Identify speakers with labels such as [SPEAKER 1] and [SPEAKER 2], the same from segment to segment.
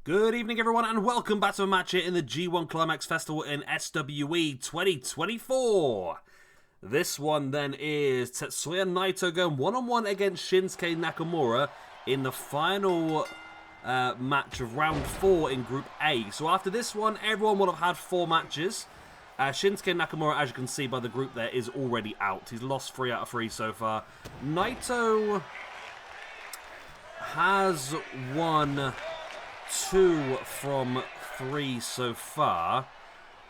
[SPEAKER 1] Good evening, everyone, and welcome back to a match here in the G1 Climax Festival in SWE 2024. This one then is Tetsuya Naito going one-on-one against Shinsuke Nakamura in the final match of round 4 in Group A. So after this one, everyone will have had 4 matches. Shinsuke Nakamura, as you can see by the group there, is already out. He's lost 3 out of 3 so far. Naito has won 2 from 3 so far.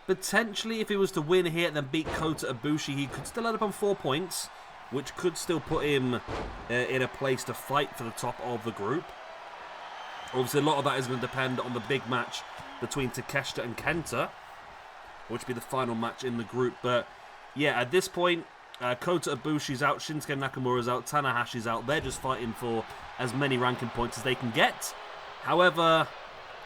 [SPEAKER 1] Potentially, if he was to win here and then beat Kota Ibushi, he could still end up on 4 points, which could still put him in a place to fight for the top of the group. Obviously, a lot of that is going to depend on the big match between Takeshita and Kenta, which will be the final match in the group. But yeah, at this point, Kota Ibushi's out, Shinsuke Nakamura's out, Tanahashi's out. They're just fighting for as many ranking points as they can get. However,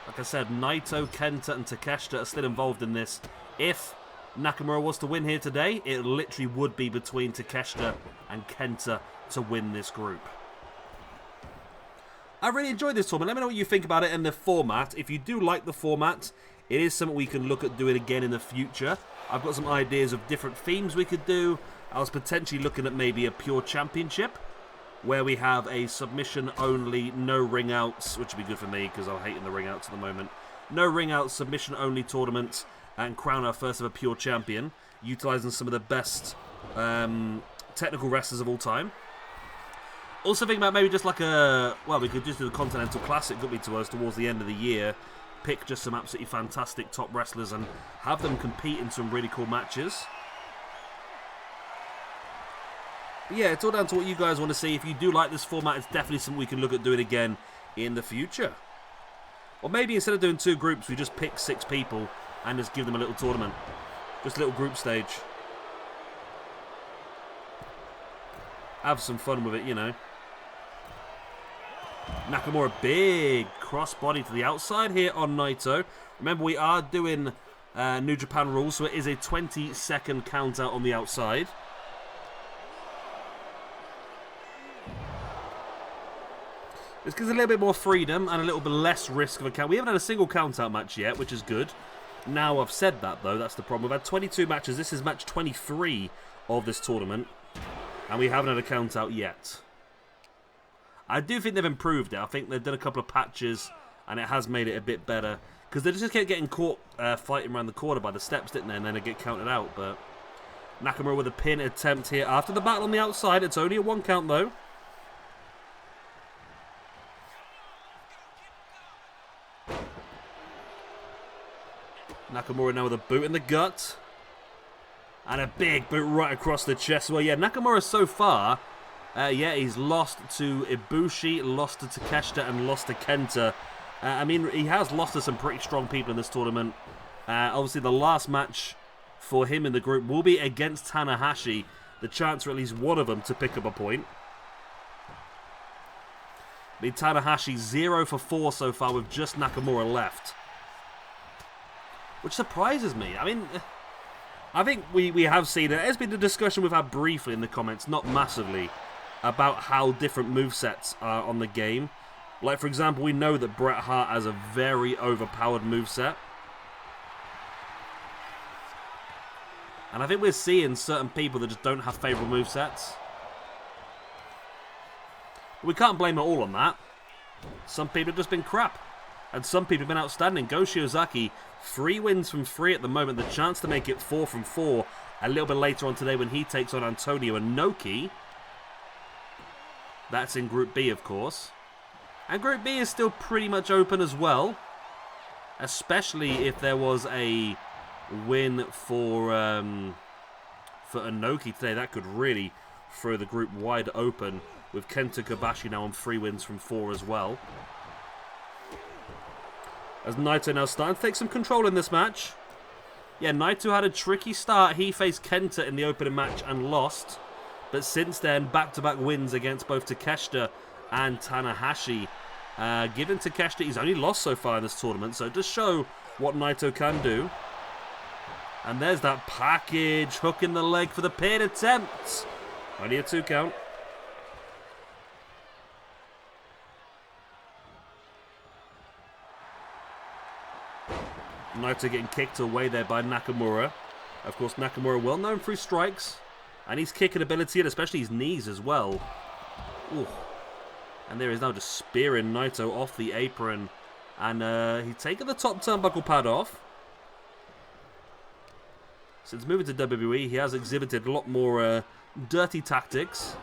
[SPEAKER 1] like I said, Naito, Kenta, and Takeshita are still involved in this. If Nakamura was to win here today, it literally would be between Takeshita and Kenta to win this group. I really enjoyed this tournament. Let me know what you think about it and the format. If you do like the format, it is something we can look at doing again in the future. I've got some ideas of different themes we could do. I was potentially looking at maybe a pure championship, where we have a submission-only, no ring-outs, which would be good for me because I'm hating the ring-outs at the moment. No ring-outs, submission-only tournament, and crown our first ever pure champion, utilising some of the best technical wrestlers of all time. Also thinking about maybe just like a, well, we could just do the Continental Classic, could be to us, towards the end of the year. Pick just some absolutely fantastic top wrestlers and have them compete in some really cool matches. But yeah, it's all down to what you guys want to see. If you do like this format, it's definitely something we can look at doing again in the future. Or maybe instead of doing 2 groups, we just pick 6 people and just give them a little tournament. Just a little group stage. Have some fun with it, you know. Nakamura, big crossbody to the outside here on Naito. Remember, we are doing New Japan rules, so it is a 20-second count out on the outside. This gives a little bit more freedom and a little bit less risk of a count. We haven't had a single count-out match yet, which is good. Now I've said that, though, that's the problem. We've had 22 matches. This is match 23 of this tournament, and we haven't had a count-out yet. I do think they've improved it. I think they've done a couple of patches, and it has made it a bit better. Because they just kept getting caught fighting around the corner by the steps, didn't they? And then they get counted out. But Nakamura with a pin attempt here after the battle on the outside. It's only a 1 count, though. Nakamura now with a boot in the gut. And a big boot right across the chest. Well, yeah, Nakamura so far, yeah, he's lost to Ibushi, lost to Takeshita, and lost to Kenta. I mean, he has lost to some pretty strong people in this tournament. Obviously, the last match for him in the group will be against Tanahashi. The chance for at least one of them to pick up a point. I mean, Tanahashi 0 for 4 so far with just Nakamura left. Which surprises me. I mean, I think we have seen it. There's been a discussion we've had briefly in the comments, not massively, about how different movesets are on the game. Like, for example, we know that Bret Hart has a very overpowered moveset. And I think we're seeing certain people that just don't have favourable movesets. But we can't blame it all on that. Some people have just been crap. And some people have been outstanding. Go Shiozaki, 3 wins from 3 at the moment. The chance to make it 4 from 4 a little bit later on today when he takes on Antonio Inoki. That's in Group B, of course. And Group B is still pretty much open as well. Especially if there was a win for Inoki today. That could really throw the group wide open. With Kenta Kobashi now on 3 wins from 4 as well. As Naito now starting to take some control in this match. Yeah, Naito had a tricky start. He faced Kenta in the opening match and lost. But since then, back-to-back wins against both Takeshita and Tanahashi. Given Takeshita, he's only lost so far in this tournament. So it does show what Naito can do. And there's that package. Hook in the leg for the pin attempt. Only a 2 count. Naito getting kicked away there by Nakamura. Of course, Nakamura well known for his strikes. And his kicking ability, and especially his knees as well. Ooh. And there is now just spearing Naito off the apron. And he's taken the top turnbuckle pad off. Since moving to WWE, he has exhibited a lot more dirty tactics.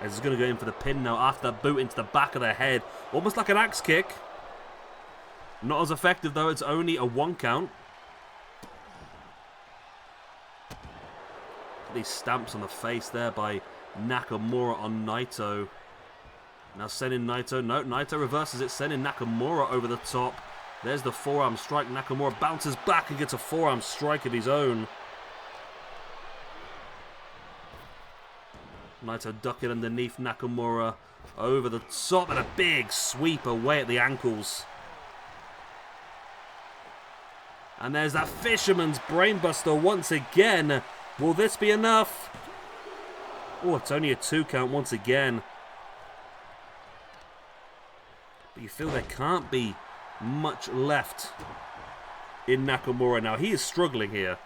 [SPEAKER 1] As he's going to go in for the pin now after that boot into the back of the head. Almost like an axe kick. Not as effective though, it's only a 1 count. These stamps on the face there by Nakamura on Naito. Now sending Naito. No, Naito reverses it, sending Nakamura over the top. There's the forearm strike. Nakamura bounces back and gets a forearm strike of his own. Naito ducking underneath Nakamura over the top and a big sweep away at the ankles. And there's that fisherman's brainbuster once again. Will this be enough? Oh, it's only a 2 count once again. But you feel there can't be much left in Nakamura now. He is struggling here.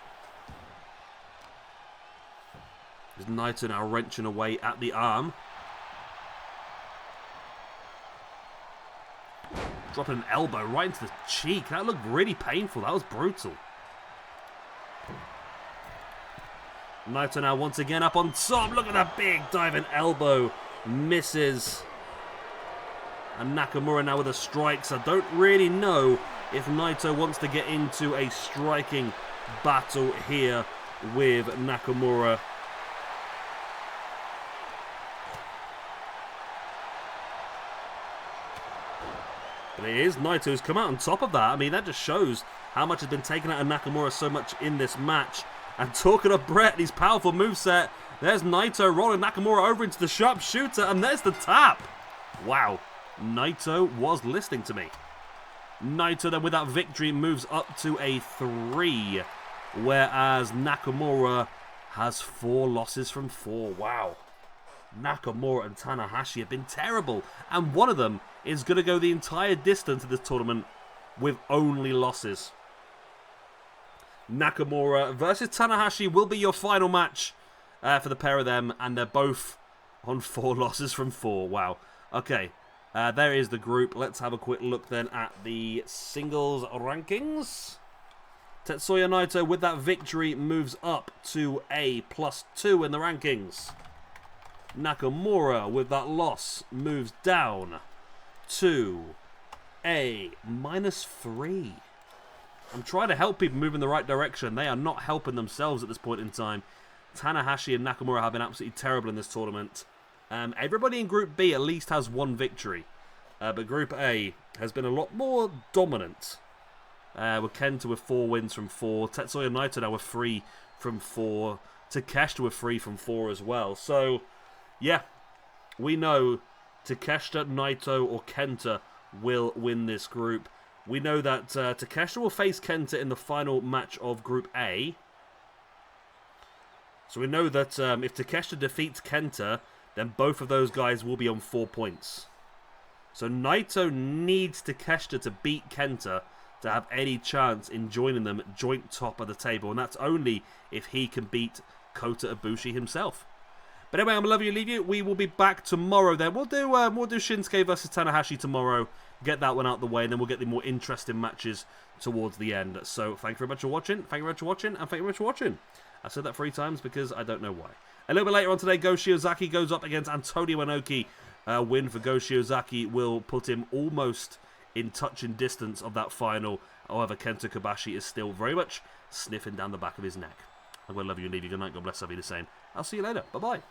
[SPEAKER 1] There's Naito now wrenching away at the arm. Dropping an elbow right into the cheek. That looked really painful. That was brutal. Naito now once again up on top. Look at that big diving elbow. Misses. And Nakamura now with a strike. So I don't really know if Naito wants to get into a striking battle here with Nakamura. But it is Naito who's come out on top of that. I mean, that just shows how much has been taken out of Nakamura so much in this match. And talking of Brett, his powerful moveset. There's Naito rolling Nakamura over into the sharpshooter. And there's the tap. Wow. Naito was listening to me. Naito then with that victory moves up to a 3. Whereas Nakamura has 4 losses from 4. Wow. Nakamura and Tanahashi have been terrible. And one of them is going to go the entire distance of this tournament with only losses. Nakamura versus Tanahashi will be your final match for the pair of them. And they're both on 4 losses from 4. Wow. Okay. There is the group. Let's have a quick look then at the singles rankings. Tetsuya Naito with that victory moves up to a +2 in the rankings. Nakamura with that loss moves down to a -3. I'm trying to help people move in the right direction. They are not helping themselves at this point in time. Tanahashi and Nakamura have been absolutely terrible in this tournament. Everybody in Group B at least has 1 victory. But Group A has been a lot more dominant. With Kenta with 4 wins from 4. Tetsuya Naito now with 3 from 4. Takeshita with 3 from 4 as well. So, yeah, we know Takeshita, Naito, or Kenta will win this group. We know that Takeshita will face Kenta in the final match of Group A. So we know that if Takeshita defeats Kenta, then both of those guys will be on 4 points. So Naito needs Takeshita to beat Kenta to have any chance in joining them joint top of the table. And that's only if he can beat Kota Ibushi himself. But anyway, I'm going to love you, leave you. We will be back tomorrow then. We'll do Shinsuke versus Tanahashi tomorrow. Get that one out of the way, and then we'll get the more interesting matches towards the end. So thank you very much for watching. Thank you very much for watching. And thank you very much for watching. I said that 3 times because I don't know why. A little bit later on today, Go Shiozaki goes up against Antonio Inoki. Win for Go Shiozaki will put him almost in touching distance of that final. However, Kenta Kobashi is still very much sniffing down the back of his neck. I'm going to love you and leave you. Good night. God bless. I'll be the same. I'll see you later. Bye-bye.